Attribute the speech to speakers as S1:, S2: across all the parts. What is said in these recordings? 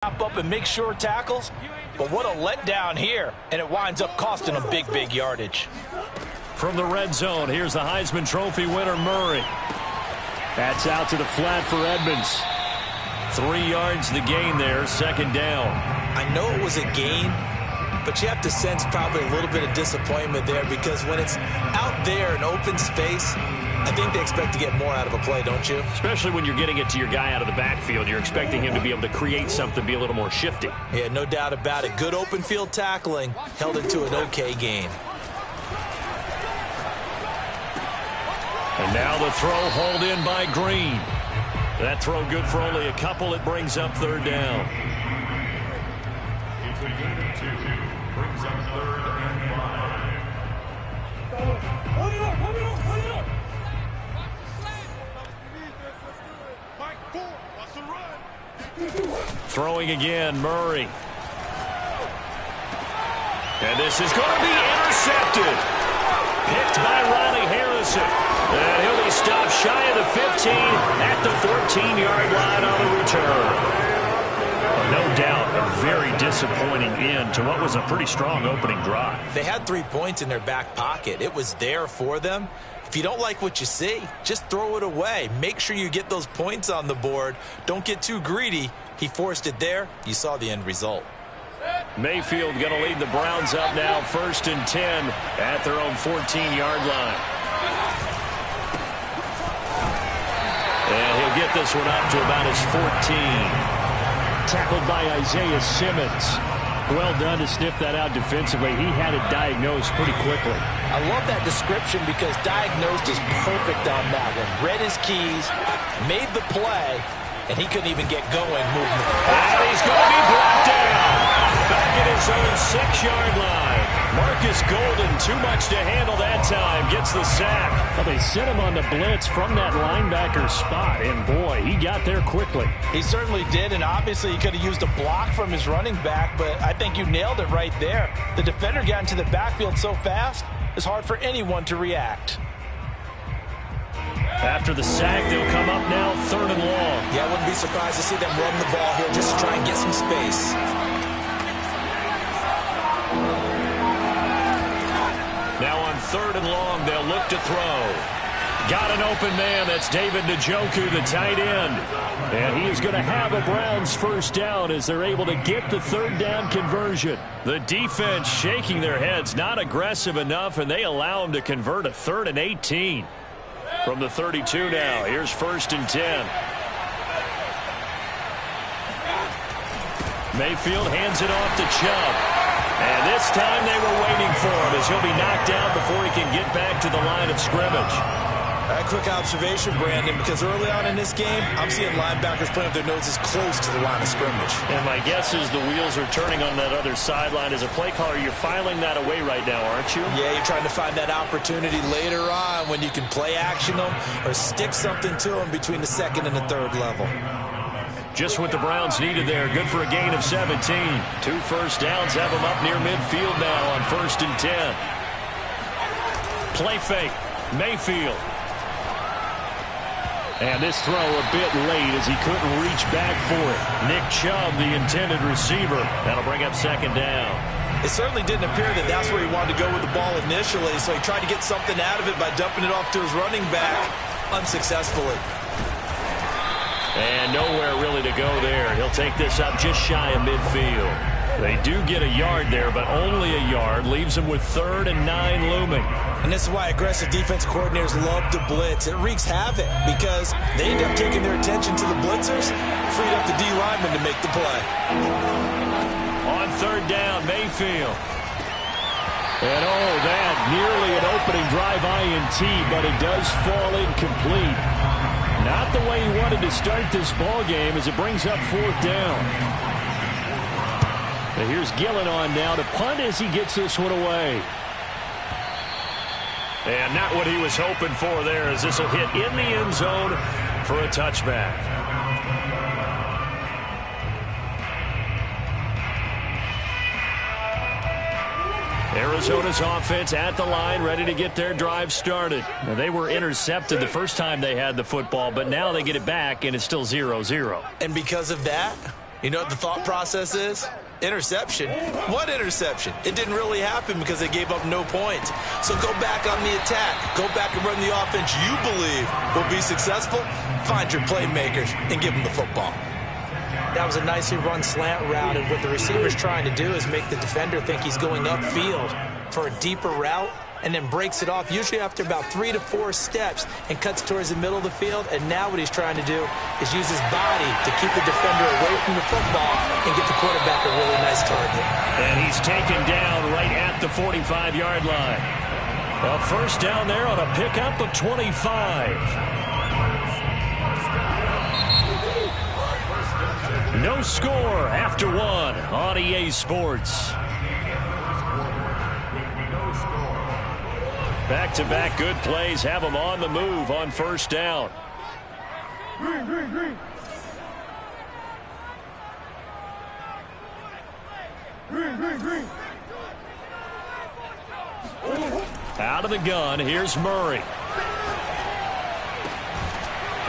S1: Up and make sure tackles, but what a letdown here, and it winds up costing them big yardage.
S2: From the red zone, here's the Heisman Trophy winner, Murray. That's out to the flat for Edmonds. 3 yards the gain there, second down.
S3: I know it was a gain, but you have to sense probably a little bit of disappointment there because when it's out there in open space, I think they expect to get more out of a play, don't you?
S2: Especially when you're getting it to your guy out of the backfield. You're expecting him to be able to create something, be a little more shifty.
S3: Yeah, no doubt about it. Good open field tackling held it to an okay gain.
S2: And now the throw hauled in by Green. That throw good for only a couple. It brings up third down.
S4: It's a gain of 2. Brings up 3rd and 5.
S2: Throwing again, Murray. And this is going to be intercepted. Picked by Riley Harrison. And he'll be stopped shy of the 15 at the 14-yard line on the return. No doubt a very disappointing end to what was a pretty strong opening drive.
S3: They had 3 points in their back pocket. It was there for them. If you don't like what you see, just throw it away. Make sure you get those points on the board. Don't get too greedy. He forced it there. You saw the end result.
S2: Mayfield going to lead the Browns up now, 1st and 10 at their own 14-yard line. And he'll get this one up to about his 14. Tackled by Isaiah Simmons. Well done to sniff that out defensively. He had it diagnosed pretty quickly.
S1: I love that description because diagnosed is perfect on that one. Read his keys, made the play, and he couldn't even get going moving the ball.
S2: And he's going to be brought down. Back at his own 6-yard line. Marcus Golden, too much to handle that time, gets the sack.
S5: Well, they sent him on the blitz from that linebacker spot, and boy, he got there quickly.
S1: He certainly did, and obviously he could have used a block from his running back, but I think you nailed it right there. The defender got into the backfield so fast, it's hard for anyone to react.
S2: After the sack, they'll come up now 3rd and long.
S3: Yeah, I wouldn't be surprised to see them run the ball here just to try and get some space.
S2: Now on 3rd and long, they'll look to throw. Got an open man. That's David Njoku, the tight end. And he is going to have a Browns first down as they're able to get the 3rd down conversion. The defense shaking their heads, not aggressive enough, and they allow him to convert a 3rd and 18. From the 32 now, here's 1st and 10. Mayfield hands it off to Chubb. And this time they were waiting for him as he'll be knocked down before he can get back to the line of scrimmage.
S3: A quick observation, Brandon, because early on in this game, I'm seeing linebackers playing with their noses close to the line of scrimmage.
S2: And my guess is the wheels are turning on that other sideline. As a play caller, you're filing that away right now, aren't you?
S3: Yeah, you're trying to find that opportunity later on when you can play action them or stick something to them between the 2nd and the 3rd level.
S2: Just what the Browns needed there. Good for a gain of 17. 2 first downs have them up near midfield now on 1st and 10. Play fake. Mayfield. And this throw a bit late as he couldn't reach back for it. Nick Chubb, the intended receiver. That'll bring up 2nd down.
S3: It certainly didn't appear that that's where he wanted to go with the ball initially, so he tried to get something out of it by dumping it off to his running back unsuccessfully.
S2: And nowhere really to go there. He'll take this up just shy of midfield. They do get a yard there, but only a yard. Leaves them with 3rd and 9 looming.
S3: And this is why aggressive defense coordinators love to blitz. It wreaks havoc because they end up taking their attention to the blitzers, freed up the D lineman to make the play.
S2: On 3rd down, Mayfield. And oh, that nearly an opening drive INT, but it does fall incomplete. Not the way he wanted to start this ball game as it brings up 4th down. But here's Gillen on now to punt as he gets this one away. And not what he was hoping for there as this will hit in the end zone for a touchback. Arizona's offense at the line, ready to get their drive started. Now, they were intercepted the first time they had the football, but now they get it back, and it's still 0-0.
S3: And because of that, You know what the thought process is? Interception. What interception? It didn't really happen because they gave up no points. So go back on the attack. Go back and run the offense you believe will be successful. Find your playmakers and give them the football.
S1: That was a nicely run slant route, and what the receiver's trying to do is make the defender think he's going upfield for a deeper route, and then breaks it off, usually after about 3 to 4 steps, and cuts towards the middle of the field. And now what he's trying to do is use his body to keep the defender away from the football and get the quarterback a really nice target.
S2: And he's taken down right at the 45-yard line. A first down there on a pickup of 25. No score after one on EA Sports. Back-to-back good plays have them on the move on first down. Out of the gun, here's Murray.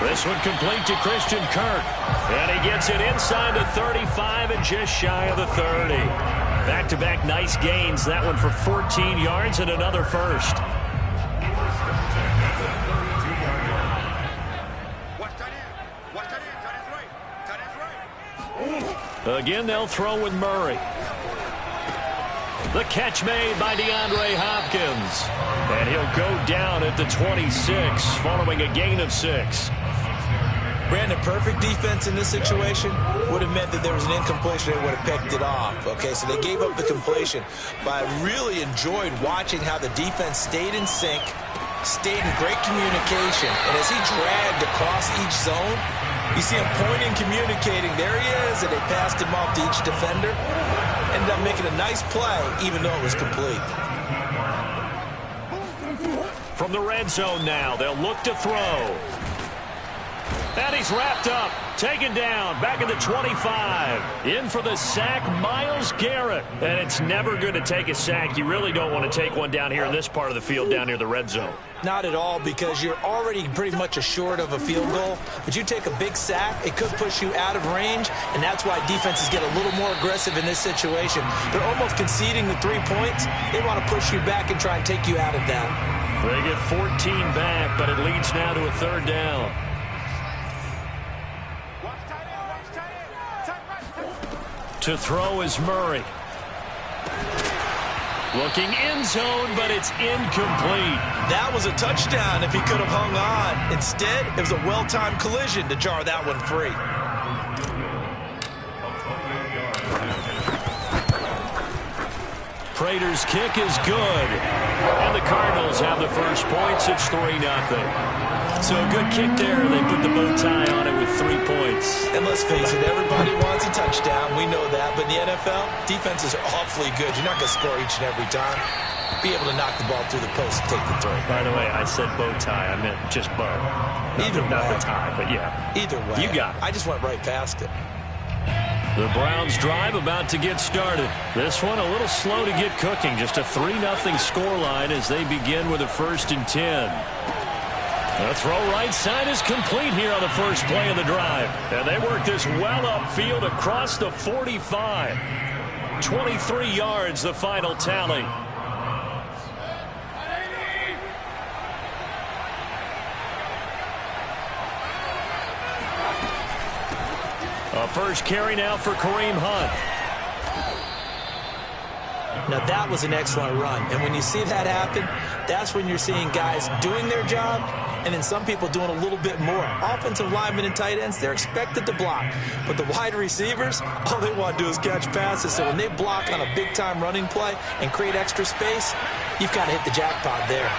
S2: This one complete to Christian Kirk. And he gets it inside the 35 and just shy of the 30. Back-to-back nice gains. That one for 14 yards and another first. Again, they'll throw with Murray. The catch made by DeAndre Hopkins. And he'll go down at the 26 following a gain of 6.
S3: Brandon, perfect defense in this situation would have meant that there was an incompletion. They would have picked it off. Okay, so they gave up the completion. But I really enjoyed watching how the defense stayed in sync, stayed in great communication. And as he dragged across each zone, you see him pointing, communicating. There he is, and they passed him off to each defender. Ended up making a nice play, even though it was complete.
S2: From the red zone now, they'll look to throw. And he's wrapped up, taken down, back at the 25. In for the sack, Myles Garrett. And it's never good to take a sack. You really don't want to take one down here in this part of the field, down near the red zone.
S3: Not at all, because you're already pretty much assured of a field goal. But you take a big sack, it could push you out of range, and that's why defenses get a little more aggressive in this situation. They're almost conceding the 3 points. They want to push you back and try and take you out of that.
S2: They get 14 back, but it leads now to a third down. To throw is Murray. Looking end zone, but it's incomplete.
S3: That was a touchdown if he could have hung on. Instead, it was a well-timed collision to jar that one free.
S2: Prater's kick is good. And the Cardinals have the first points. It's 3-0. So a good kick there. They put the bow tie on it with 3 points.
S3: And let's face it, everybody wants a touchdown. We know that. But in the NFL, defenses are awfully good. You're not going to score each and every time. Be able to knock the ball through the post and take the throw.
S2: By the way, I said bow tie. I meant just bow. Not the tie, but yeah.
S3: Either way.
S2: You got it.
S3: I just went right past it.
S2: The Browns drive about to get started. This one a little slow to get cooking. Just a 3-0 scoreline as they begin with a 1st and 10. The throw right side is complete here on the first play of the drive. And they work this well upfield across the 45. 23 yards, the final tally. A first carry now for Kareem Hunt.
S1: Now, that was an excellent run. And when you see that happen, that's when you're seeing guys doing their job and then some people doing a little bit more. Offensive linemen and tight ends, they're expected to block. But the wide receivers, all they want to do is catch passes. So when they block on a big-time running play and create extra space, you've kind of hit the jackpot there.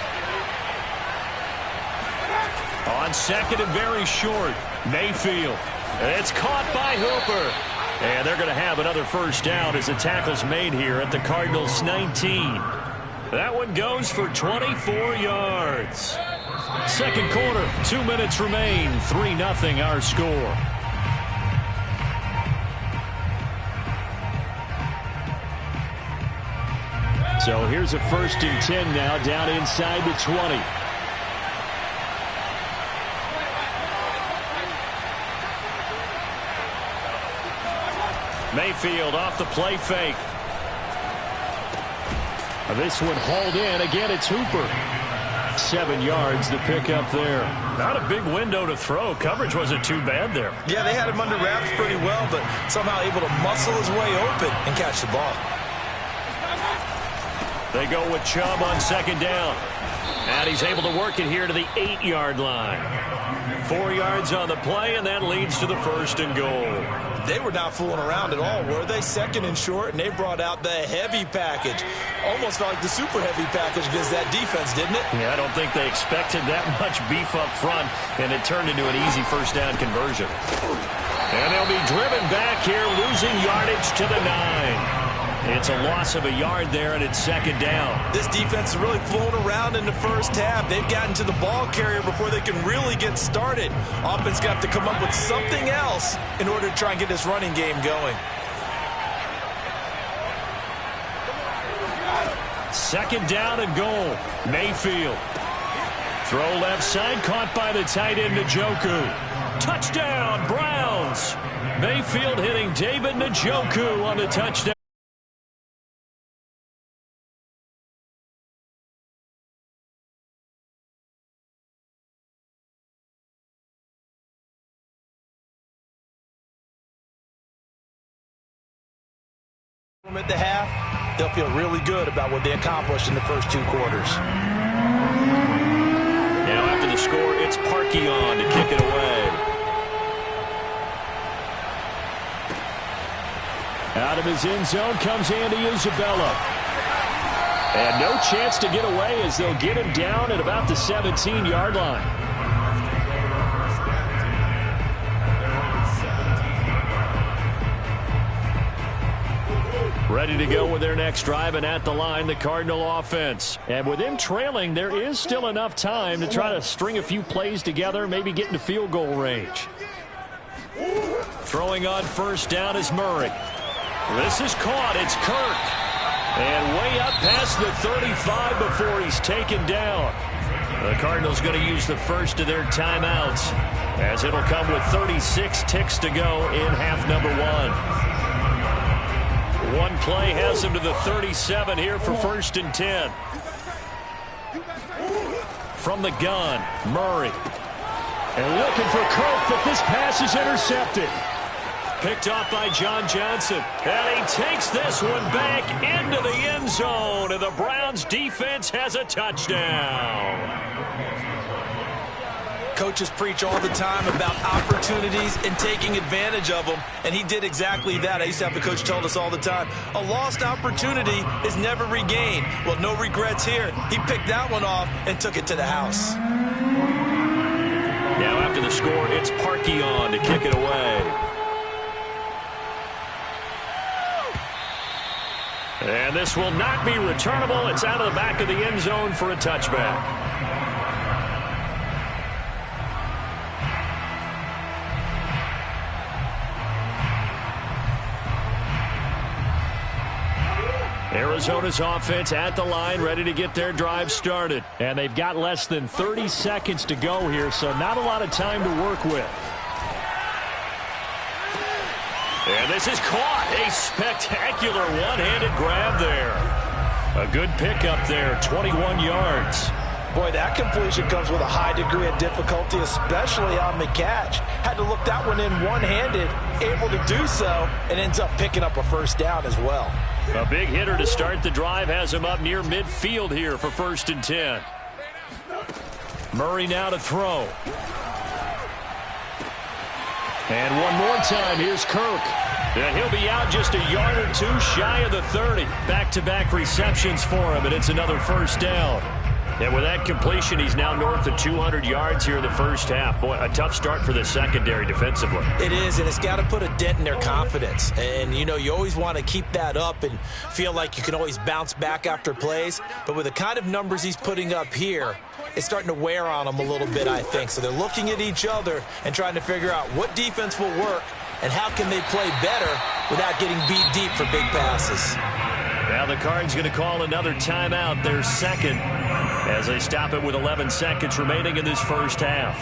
S2: On second and very short, Mayfield. It's caught by Hooper. And they're going to have another first down as the tackle's made here at the Cardinals' 19. That one goes for 24 yards. Second quarter, 2 minutes remain. 3-0 our score. So here's a 1st and 10 now down inside the 20. Mayfield off the play fake. This one hauled in. Again, it's Hooper. 7 yards to pick up there. Not a big window to throw. Coverage wasn't too bad there.
S3: Yeah, they had him under wraps pretty well, but somehow able to muscle his way open and catch the ball.
S2: They go with Chubb on second down. And he's able to work it here to the 8-yard line. 4 yards on the play, and that leads to the 1st and goal.
S3: They were not fooling around at all, were they? 2nd and short, and they brought out the heavy package. Almost felt like the super heavy package against that defense, didn't it?
S2: Yeah, I don't think they expected that much beef up front, and it turned into an easy 1st down conversion. And they'll be driven back here, losing yardage to the 9. It's a loss of a yard there, and it's 2nd down.
S3: This defense is really flown around in the first half. They've gotten to the ball carrier before they can really get started. Offense got to come up with something else in order to try and get this running game going.
S2: 2nd down and goal. Mayfield. Throw left side, caught by the tight end, Njoku. Touchdown, Browns. Mayfield hitting David Njoku on the touchdown.
S3: At the half, they'll feel really good about what they accomplished in the first 2 quarters.
S2: Now after the score, it's Parkey on to kick it away. Out of his end zone comes Andy Isabella. And no chance to get away as they'll get him down at about the 17-yard line. Ready to go with their next drive, and at the line, the Cardinal offense. And with him trailing, there is still enough time to try to string a few plays together, maybe get into field goal range. Throwing on 1st down is Murray. This is caught. It's Kirk. And way up past the 35 before he's taken down. The Cardinals going to use the first of their timeouts, as it'll come with 36 ticks to go in half number 1. One play has him to the 37 here for 1st and 10. From the gun, Murray. And looking for Kirk, but this pass is intercepted. Picked off by John Johnson. And he takes this one back into the end zone. And the Browns defense has a touchdown.
S3: Coaches preach all the time about opportunities and taking advantage of them, and he did exactly that. I used to have a coach tell us all the time, a lost opportunity is never regained. Well, no regrets here. He picked that one off and took it to the house.
S2: Now after the score, it's Parkey on to kick it away. And this will not be returnable. It's out of the back of the end zone for a touchback. Arizona's offense at the line, ready to get their drive started. And they've got less than 30 seconds to go here, so not a lot of time to work with. And this is caught. A spectacular one-handed grab there. A good pickup there, 21 yards.
S3: Boy, that completion comes with a high degree of difficulty, especially on the catch. Had to look that one in one-handed, able to do so, and ends up picking up a 1st down as well.
S2: A big hitter to start the drive has him up near midfield here for 1st and 10. Murray now to throw. And one more time, here's Kirk. And he'll be out just a yard or two shy of the 30. Back-to-back receptions for him, and it's another 1st down. And with that completion, he's now north of 200 yards here in the first half. Boy, a tough start for the secondary defensively.
S3: It is, and it's got to put a dent in their confidence. And, you know, you always want to keep that up and feel like you can always bounce back after plays. But with the kind of numbers he's putting up here, it's starting to wear on them a little bit, I think. So they're looking at each other and trying to figure out what defense will work and how can they play better without getting beat deep for big passes.
S2: Now the Cards going to call another timeout, their second, as they stop it with 11 seconds remaining in this first half.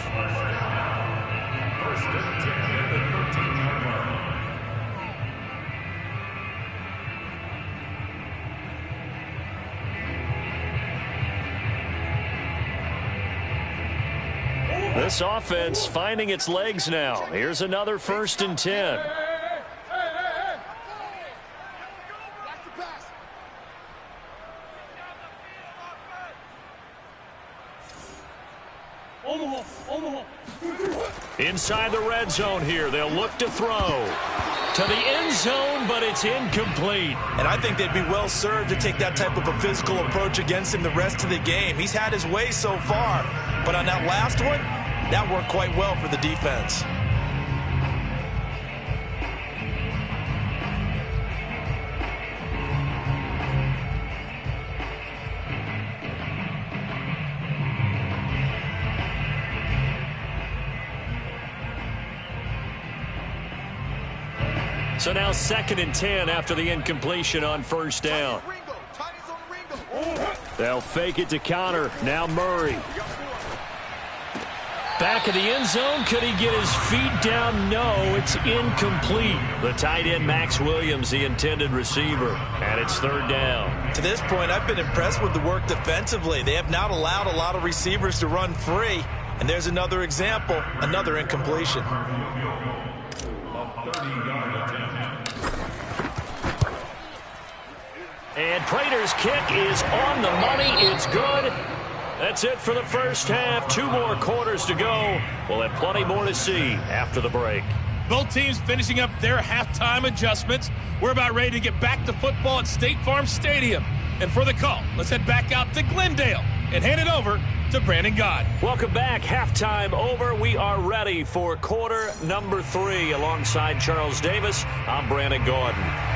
S2: This offense finding its legs now. Here's another 1st and 10. Inside the red zone here. They'll look to throw to the end zone, but it's incomplete.
S3: And I think they'd be well served to take that type of a physical approach against him the rest of the game. He's had his way so far, but on that last one, that worked quite well for the defense.
S2: So now 2nd and 10 after the incompletion on 1st down. They'll fake it to Connor. Now Murray. Back of the end zone. Could he get his feet down? No, it's incomplete. The tight end, Max Williams, the intended receiver. And it's 3rd down.
S3: To this point, I've been impressed with the work defensively. They have not allowed a lot of receivers to run free. And there's another example, another incompletion.
S2: And Prater's kick is on the money. It's good. That's it for the first half. 2 more quarters to go. We'll have plenty more to see after the break.
S6: Both teams finishing up their halftime adjustments. We're about ready to get back to football at State Farm Stadium. And for the call, let's head back out to Glendale and hand it over to Brandon Gaud.
S2: Welcome back. Halftime over. We are ready for quarter number 3. Alongside Charles Davis, I'm Brandon Gaudin.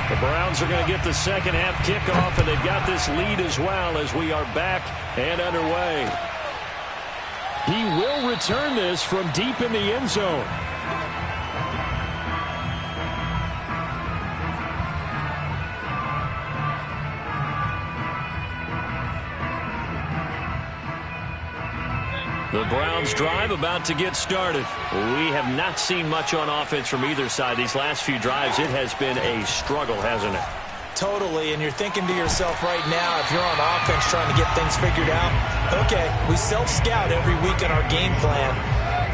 S2: The Browns are going to get the second half kickoff, and they've got this lead as well as we are back and underway. He will return this from deep in the end zone. The Browns drive about to get started. We have not seen much on offense from either side. These last few drives, it has been a struggle, hasn't it?
S3: Totally, and you're thinking to yourself right now, if you're on offense trying to get things figured out, okay, we self-scout every week in our game plan.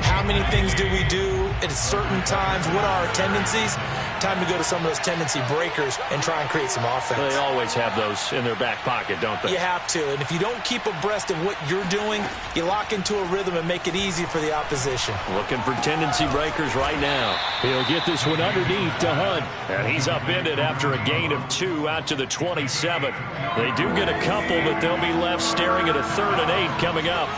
S3: How many things do we do at certain times? What are our tendencies? Time to go to some of those tendency breakers and try and create some offense.
S2: They always have those in their back pocket, don't they?
S3: You have to, and if you don't keep abreast of what you're doing, you lock into a rhythm and make it easy for the opposition.
S2: Looking for tendency breakers right now. He'll get this one underneath to Hunt. And he's upended after a gain of 2 out to the 27. They do get a couple, but they'll be left staring at a 3rd and 8 coming up.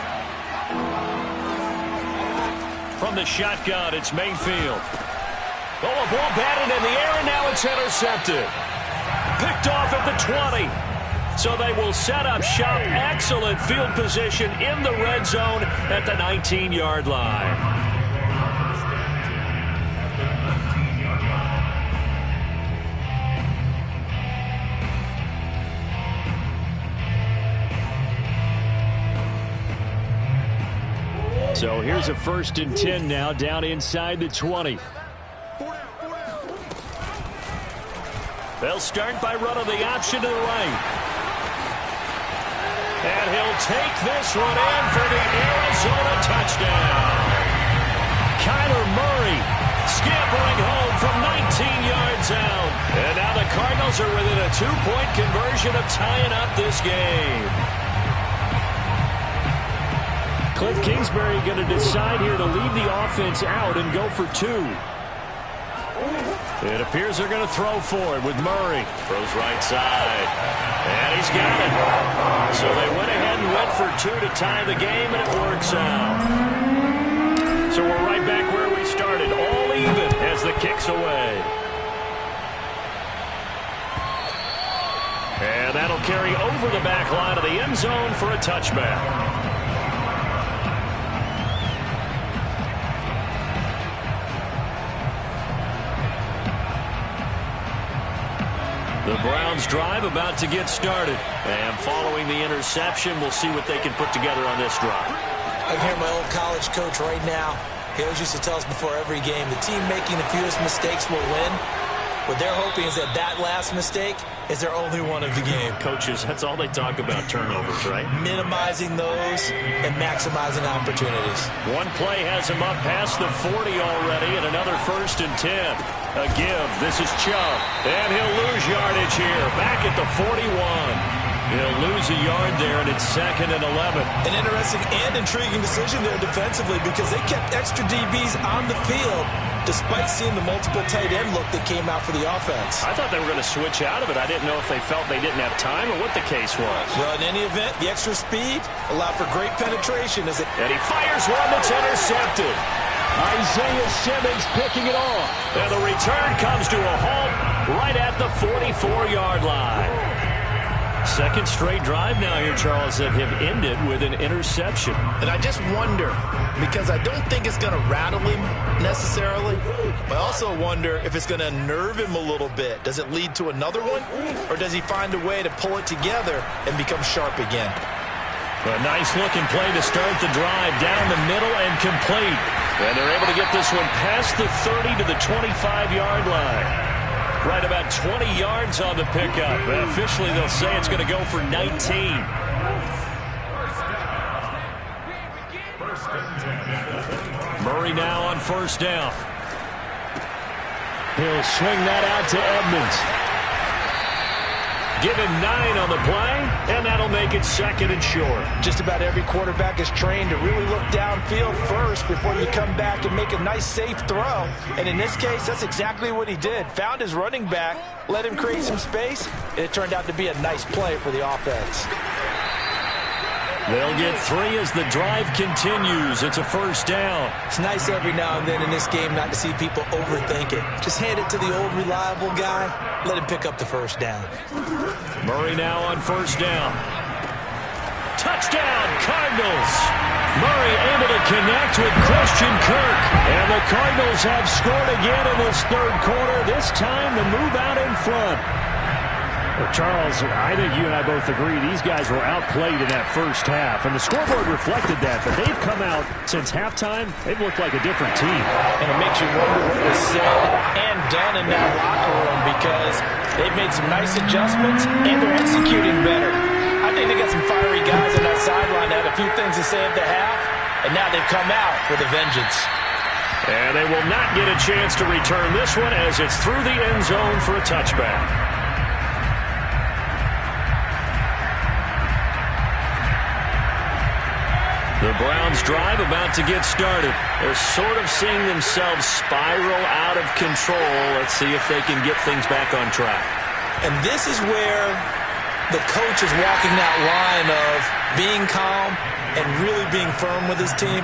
S2: From the shotgun, it's Mayfield. Oh, a ball batted in the air, and now it's intercepted. Picked off at the 20. So they will set up shop. Excellent field position in the red zone at the 19-yard line. So here's a 1st and 10 now down inside the 20. They'll start by running the option to the right. And he'll take this one in for the Arizona touchdown. Kyler Murray scampering home from 19 yards out. And now the Cardinals are within a 2-point conversion of tying up this game. Cliff Kingsbury going to decide here to lead the offense out and go for 2. It appears they're going to throw for it with Murray. Throws right side. And he's got it. So they went ahead and went for 2 to tie the game, and it works out. So we're right back where we started, all even as the kick's away. And that'll carry over the back line of the end zone for a touchback. The Browns drive about to get started. And following the interception, we'll see what they can put together on this drive.
S3: I can hear my old college coach right now. He always used to tell us before every game, the team making the fewest mistakes will win.
S1: What they're hoping is that that last mistake is their only one of the game.
S5: Coaches, that's all they talk about, turnovers, right?
S1: Minimizing those and maximizing opportunities.
S2: One play has him up past the 40 already, and another 1st and 10. A give. This is Chubb. And he'll lose yardage here. Back at the 41. He'll lose a yard there, and it's 2nd and 11.
S1: An interesting and intriguing decision there defensively because they kept extra DBs on the field despite seeing the multiple tight end look that came out for the offense.
S5: I thought they were going to switch out of it. I didn't know if they felt they didn't have time or what the case was.
S1: Well, in any event, the extra speed allowed for great penetration.
S2: And he fires one that's intercepted. Isaiah Simmons picking it off. And the return comes to a halt right at the 44-yard line. Second straight drive now here, Charles, that have ended with an interception.
S3: And I just wonder, because I don't think it's going to rattle him necessarily, but I also wonder if it's going to unnerve him a little bit. Does it lead to another one, or does he find a way to pull it together and become sharp again?
S2: A nice-looking play to start the drive, down the middle and complete. And they're able to get this one past the 30 to the 25-yard line. Right about 20 yards on the pickup. Officially, they'll say it's going to go for 19. Murray now on 1st down. He'll swing that out to Edmonds. Give him 9 on the play, and that'll make it 2nd and short.
S1: Just about every quarterback is trained to really look downfield first before you come back and make a nice, safe throw. And in this case, that's exactly what he did. Found his running back, let him create some space, and it turned out to be a nice play for the offense.
S2: They'll get 3 as the drive continues. It's a 1st down.
S1: It's nice every now and then in this game not to see people overthink it. Just hand it to the old reliable guy. Let him pick up the 1st down.
S2: Murray now on 1st down. Touchdown, Cardinals. Murray able to connect with Christian Kirk. And the Cardinals have scored again in this 3rd quarter. This time the move out in front.
S5: Well, Charles, I think you and I both agree these guys were outplayed in that 1st half, and the scoreboard reflected that, but they've come out since halftime. They've looked like a different team.
S1: And it makes you wonder what was said and done in that locker room because they've made some nice adjustments and they're executing better. I think they got some fiery guys on that sideline that had a few things to say at the half, and now they've come out with a vengeance.
S2: And they will not get a chance to return this one as it's through the end zone for a touchback. The Browns drive about to get started. They're sort of seeing themselves spiral out of control. Let's see if they can get things back on track.
S1: And this is where the coach is walking that line of being calm and really being firm with his team.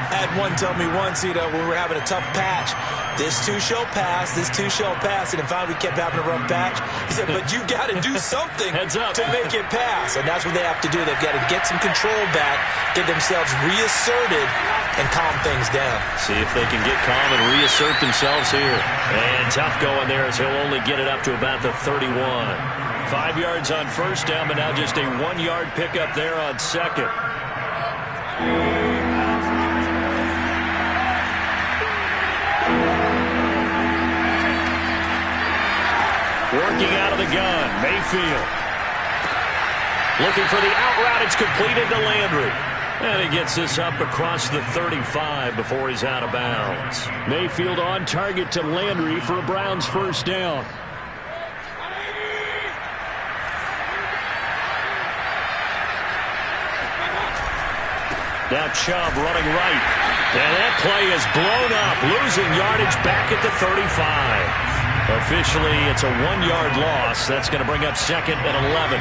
S1: I had one tell me once, when we were having a tough patch, this too shall pass, this too shall pass, and finally we kept having a rough patch. He said, but you got to do something to make it pass, and that's what they have to do. They've got to get some control back, get themselves reasserted, and calm things down.
S2: See if they can get calm and reassert themselves here. And tough going there as he'll only get it up to about the 31. 5 yards on 1st down, but now just a 1-yard pickup there on 2nd. Working out of the gun, Mayfield. Looking for the out route. It's completed to Landry. And he gets this up across the 35 before he's out of bounds.
S5: Mayfield on target to Landry for a Browns 1st down.
S2: Now Chubb running right. And that play is blown up, losing yardage back at the 35. Officially, it's a 1-yard loss. That's going to bring up 2nd and 11.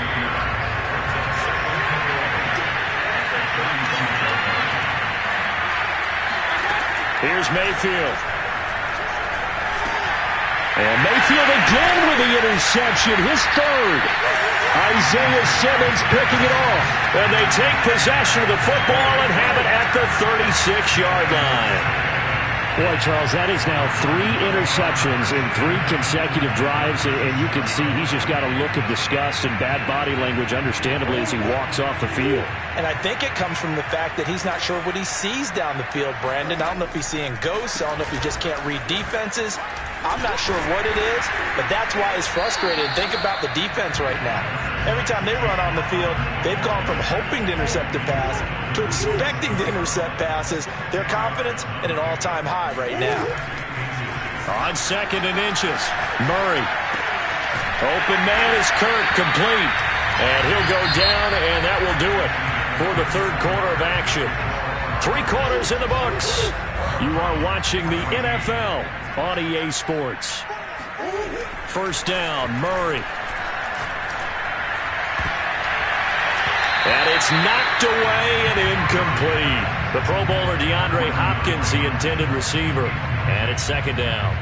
S2: Here's Mayfield.
S5: And Mayfield again with the interception, his 3rd. Isaiah Simmons picking it off.
S2: And they take possession of the football and have it at the 36-yard line.
S5: Boy, Charles, that is now 3 interceptions in 3 consecutive drives, and you can see he's just got a look of disgust and bad body language, understandably, as he walks off the field.
S1: And I think it comes from the fact that he's not sure what he sees down the field, Brandon. I don't know if he's seeing ghosts. I don't know if he just can't read defenses. I'm not sure what it is, but that's why he's frustrated. Think about the defense right now. Every time they run on the field, they've gone from hoping to intercept a pass to expecting to intercept passes. Their confidence at an all-time high right now.
S2: On 2nd and inches, Murray. Open man is Kirk, complete. And he'll go down, and that will do it for the 3rd quarter of action. 3 quarters in the books. You are watching the NFL on EA Sports. 1st down, Murray. And it's knocked away and incomplete. The Pro Bowler DeAndre Hopkins, the intended receiver. And it's 2nd down.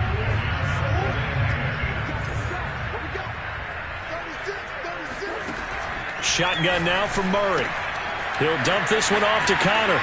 S2: Shotgun now from Murray. He'll dump this one off to Connor.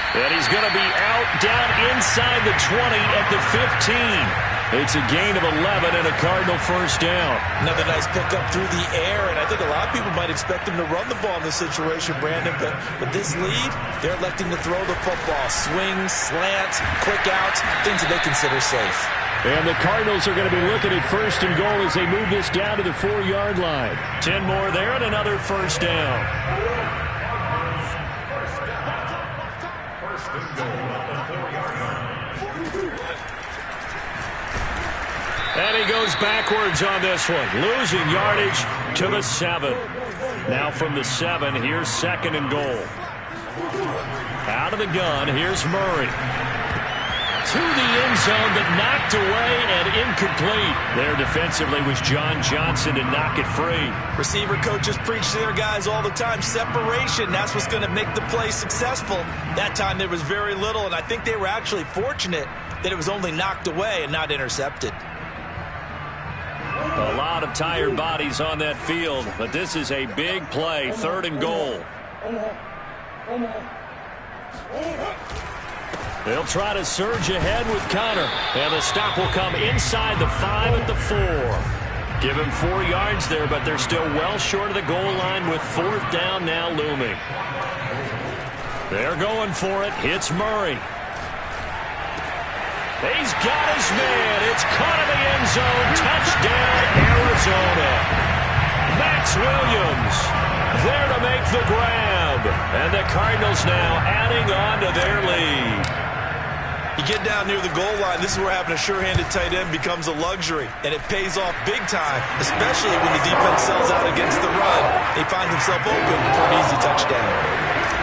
S2: And he's going to be out down inside the 20 at the 15. It's a gain of 11 and a Cardinal 1st down.
S1: Another nice pickup through the air, and I think a lot of people might expect him to run the ball in this situation, Brandon, but with this lead, they're electing to throw the football. Swings, slants, quick outs, things that they consider safe.
S2: And the Cardinals are going to be looking at 1st and goal as they move this down to the 4-yard line. 10 more there and another 1st down.
S4: First and goal at the 4-yard line.
S2: And he goes backwards on this one, losing yardage to the 7. Now from the 7, here's 2nd and goal. Out of the gun, here's Murray. To the end zone, but knocked away and incomplete. There defensively was John Johnson to knock it free.
S1: Receiver coaches preach to their guys all the time. Separation, that's what's going to make the play successful. That time there was very little, and I think they were actually fortunate that it was only knocked away and not intercepted.
S2: A lot of tired bodies on that field, but this is a big play, 3rd and goal. They'll try to surge ahead with Connor, and the stop will come inside the 5 at the 4. Give him 4 yards there, but they're still well short of the goal line with 4th down now looming. They're going for it. Hits Murray. He's got his man. It's caught in the end zone. Touchdown, Arizona. Max Williams there to make the grab. And the Cardinals now adding on to their lead.
S1: You get down near the goal line, this is where having a sure-handed tight end becomes a luxury, and it pays off big time, especially when the defense sells out against the run. He finds himself open for an easy touchdown.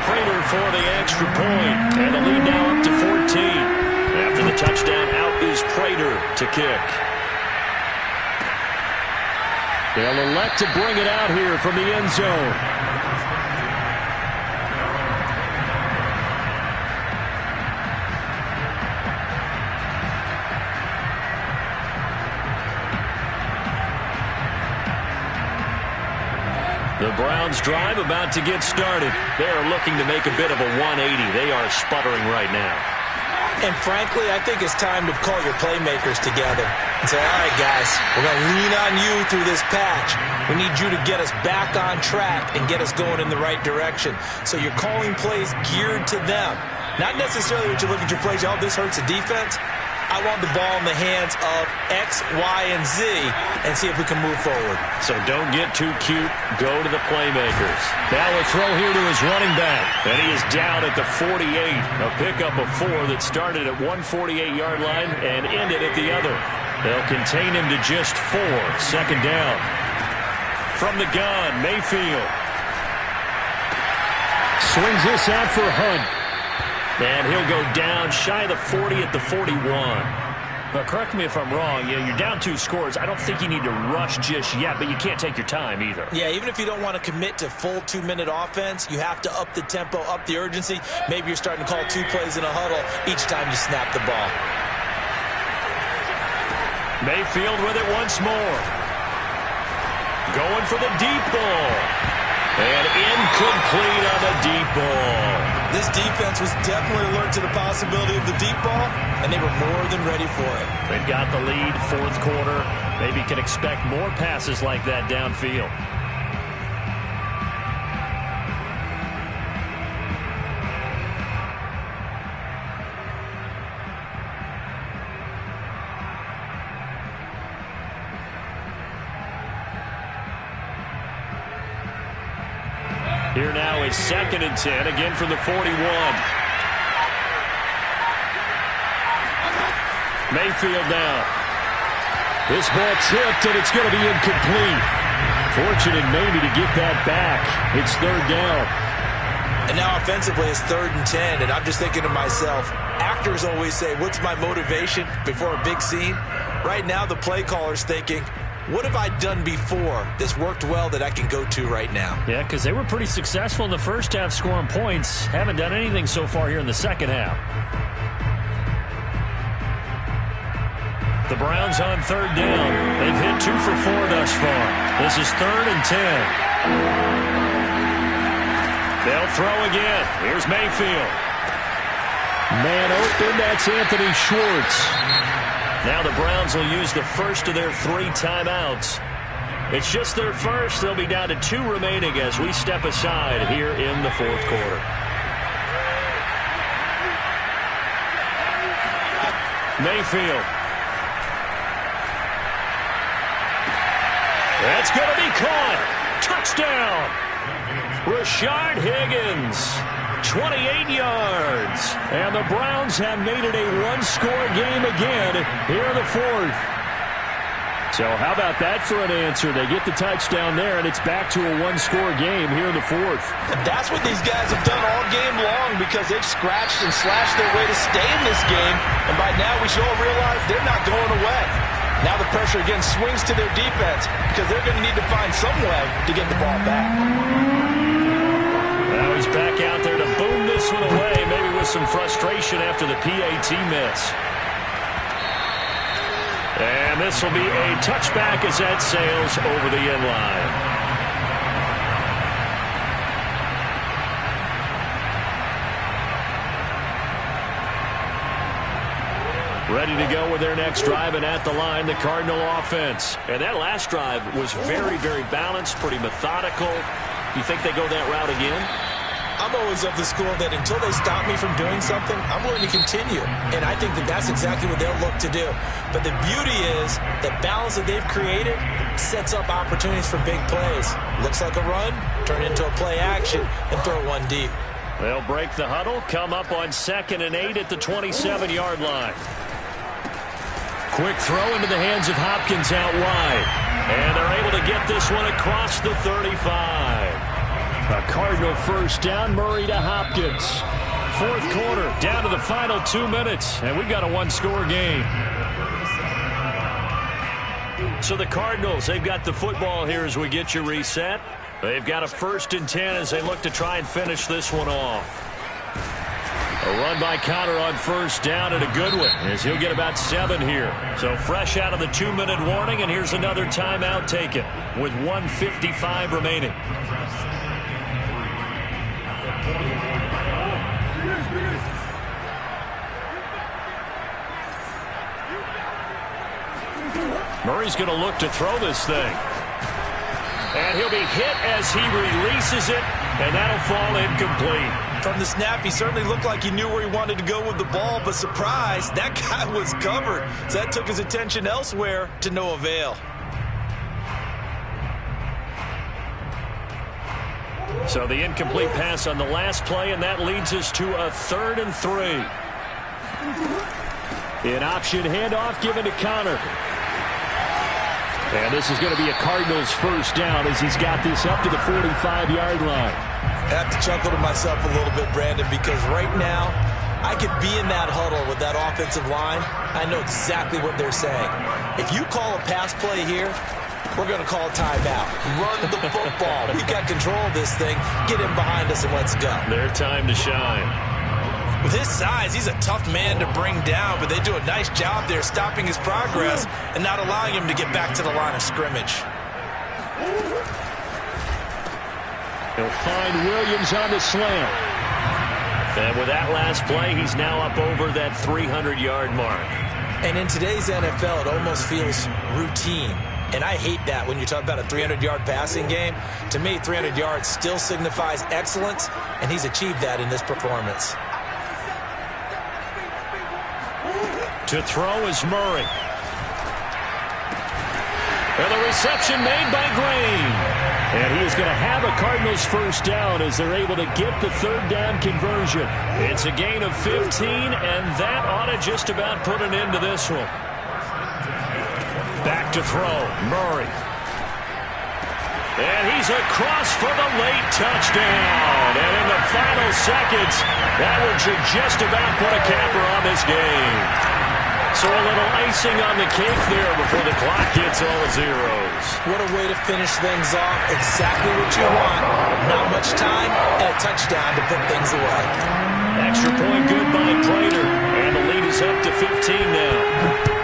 S2: Prater for the extra point, and the lead now up to 14. After the touchdown, out is Prater to kick. They'll elect to bring it out here from the end zone. The Browns drive about to get started. They are looking to make a bit of a 180. They are sputtering right now.
S1: And frankly, I think it's time to call your playmakers together and say, all right, guys, we're going to lean on you through this patch. We need you to get us back on track and get us going in the right direction. So you're calling plays geared to them. Not necessarily what you look at your plays, oh, this hurts the defense. I want the ball in the hands of X, Y, and Z and see if we can move forward.
S2: So don't get too cute. Go to the playmakers. Now a throw here to his running back. And he is down at the 48. A pickup of 4 that started at 148-yard line and ended at the other. They'll contain him to just 4. 2nd down. From the gun, Mayfield. Swings this out for Hunt. And he'll go down shy of the 40 at the 41. But correct me if I'm wrong. You're down 2 scores. I don't think you need to rush just yet, but you can't take your time either.
S1: Yeah, even if you don't want to commit to full 2-minute offense, you have to up the tempo, up the urgency. Maybe you're starting to call 2 plays in a huddle each time you snap the ball.
S2: Mayfield with it once more. Going for the deep ball. And incomplete on the deep ball.
S1: This defense was definitely alert to the possibility of the deep ball, and they were more than ready for it.
S2: They've got the lead, 4th quarter. Maybe can expect more passes like that downfield. Here now is 2nd and 10, again from the 41. Mayfield now. This ball tipped, and it's going to be incomplete. Fortunate maybe to get that back. It's 3rd down.
S3: And now offensively it's 3rd and 10, and I'm just thinking to myself, actors always say, what's my motivation before a big scene? Right now the play caller's thinking, what have I done before that's worked well that I can go to right now?
S5: Yeah, because they were pretty successful in the first half scoring points. Haven't done anything so far here in the second half. The Browns on 3rd down. They've hit 2 for 4 thus far. This is 3rd and 10. They'll throw again. Here's Mayfield. Man open, that's Anthony Schwartz. Now the Browns will use the first of their 3 timeouts. It's just their first. They'll be down to 2 remaining as we step aside here in the 4th quarter. Mayfield. That's going to be caught. Touchdown. Rashard Higgins, 28 yards. And the Browns have made it a one-score game again here in the 4th. So how about that for an answer? They get the touchdown there, and it's back to a one-score game here in the 4th.
S1: That's what these guys have done all game long because they've scratched and slashed their way to stay in this game. And by now we should all realize they're not going away. Now the pressure again swings to their defense because they're going to need to find some way to get the ball back.
S2: Now he's back out there to boom this one away, maybe with some frustration after the PAT miss. And this will be a touchback as that sails over the end line. Ready to go with their next drive, and at the line, the Cardinal offense. And that last drive was very, very balanced, pretty methodical. You think they go that route again?
S3: I'm always of the school that until they stop me from doing something, I'm willing to continue. And I think that that's exactly what they'll look to do. But the beauty is the balance that they've created sets up opportunities for big plays. Looks like a run, turn into a play action, and throw one deep.
S2: They'll break the huddle, come up on 2nd and 8 at the 27-yard line. Quick throw into the hands of Hopkins out wide. And they're able to get this one across the 35. A Cardinal first down, Murray to Hopkins. 4th quarter, down to the final 2 minutes, and we've got a one-score game. So the Cardinals, they've got the football here as we get you reset. They've got a 1st and 10 as they look to try and finish this one off. A run by Connor on 1st down, and a good one as he'll get about 7 here. So fresh out of the 2-minute warning, and here's another timeout taken with 1:55 remaining. Murray's going to look to throw this thing. And he'll be hit as he releases it, and that'll fall incomplete.
S3: From the snap, he certainly looked like he knew where he wanted to go with the ball, but surprise, that guy was covered. So that took his attention elsewhere to no avail.
S2: So the incomplete pass on the last play, and that leads us to a 3rd and 3. An option handoff given to Connor. And this is going to be a Cardinals first down as he's got this up to the 45-yard line.
S3: I have to chuckle to myself a little bit, Brandon, because right now I could be in that huddle with that offensive line. I know exactly what they're saying. If you call a pass play here, we're going to call a timeout. Run the football. We've got control of this thing. Get in behind us and let's go.
S2: Their time to shine.
S3: With his size, he's a tough man to bring down, but they do a nice job there stopping his progress and not allowing him to get back to the line of scrimmage.
S2: He'll find Williams on the slam. And with that last play, he's now up over that 300-yard mark.
S3: And in today's NFL, it almost feels routine. And I hate that when you talk about a 300-yard passing game. To me, 300 yards still signifies excellence, and he's achieved that in this performance.
S2: To throw is Murray. And the reception made by Green. And he is going to have a Cardinals first down as they're able to get the third down conversion. It's a gain of 15, and that ought to just about put an end to this one. Back to throw, Murray. And he's across for the late touchdown. And in the final seconds, that one should just about put a capper on this game. So a little icing on the cake there before the clock hits all zeros.
S3: What a way to finish things off. Exactly what you want. Not much time and a touchdown to put things away.
S2: Extra point good by Prater. And the lead is up to 15 now.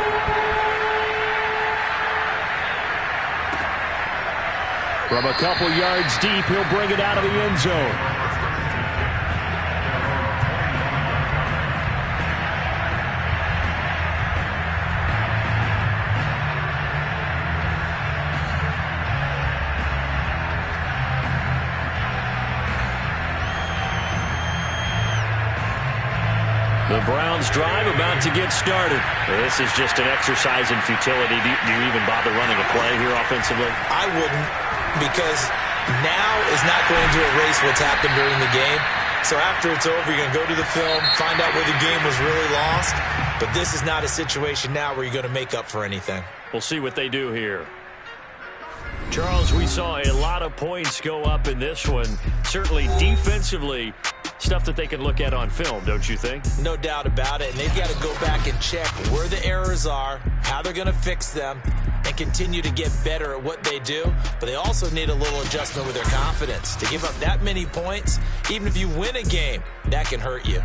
S2: From a couple yards deep, he'll bring it out of the end zone. The Browns drive about to get started. This is just an exercise in futility. Do you even bother running a play here offensively?
S3: I wouldn't, because now is not going to erase what's happened during the game. So after it's over, you're going to go to the film, find out where the game was really lost. But this is not a situation now where you're going to make up for anything.
S2: We'll see what they do here. Charles, we saw a lot of points go up in this one. Certainly defensively, stuff that they can look at on film, don't you think?
S3: No doubt about it. And they've got to go back and check where the errors are, how they're going to fix them, and continue to get better at what they do. But they also need a little adjustment with their confidence. To give up that many points, even if you win a game, that can hurt you.